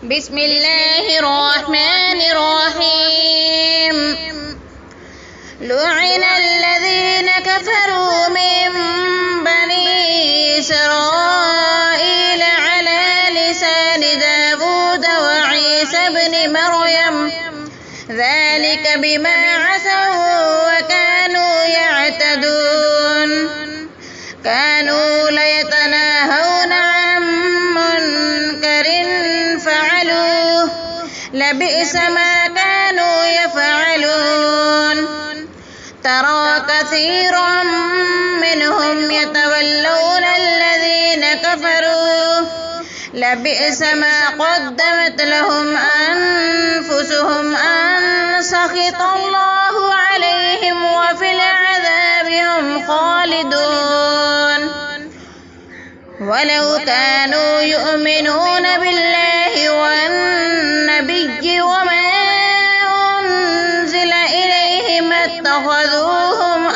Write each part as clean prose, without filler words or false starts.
بسم الله الرحمن الرحيم. لعن الذين كفروا من بني إسرائيل على لسان داود وعيسى بن مريم ذلك بما عصوا وكانوا يعتدون. كانوا ليتناهون عن منكر فعلوه لبئس ما كانوا يفعلون. ترى كثيرا منهم يتولون الذين كفروا لبئس ما قدمت لهم أنفسهم أن سخط الله عليهم وفي العذاب هم خالدون. ولو كانوا يؤمنون بالله والنبي وما أنزل إليه ما اتخذوهم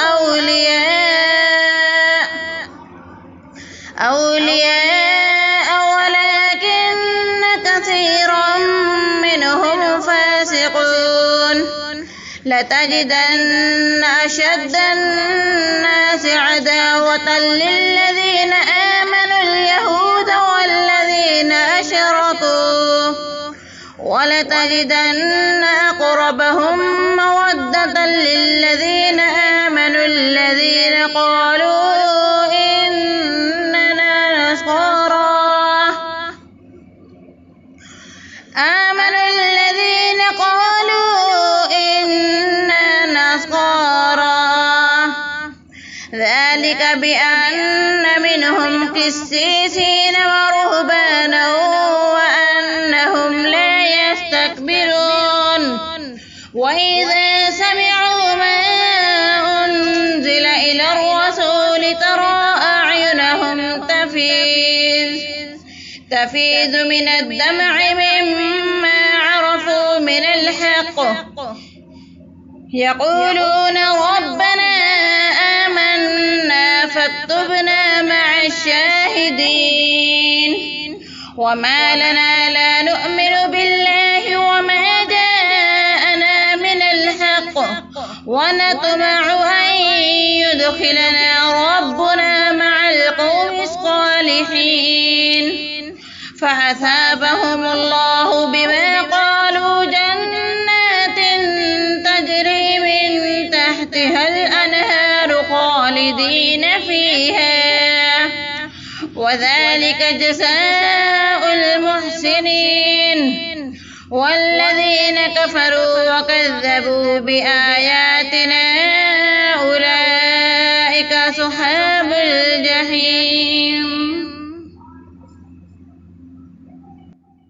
أولياء ولكن كثيرا منهم فاسقون. لتجدن أشد الناس عداوة للذين آمنوا اليهود والذين أشركوا ولتجدن أقربهم مودة للذين آمنوا الذين قالوا إننا نصارى ذلك بأن منهم قسيسين ورهبانا وأنهم لا يستكبرون. وإذا سمعوا ما أنزل إلى الرسول ترى أعينهم تفيض من الدمع مما عرفوا من الحق يقولون ربنا آمنا فاكتبنا مع الشاهدين. وما لنا لا نؤمن بالله وما جاءنا من الحق ونطمع أن يدخلنا ربنا مع القوم الصالحين. فأثابهم الله بما قالوا جنات تجري من تحتها الأنهار خالدين فيها وذلك جزاء المحسنين. والذين كفروا وكذبوا بآياتنا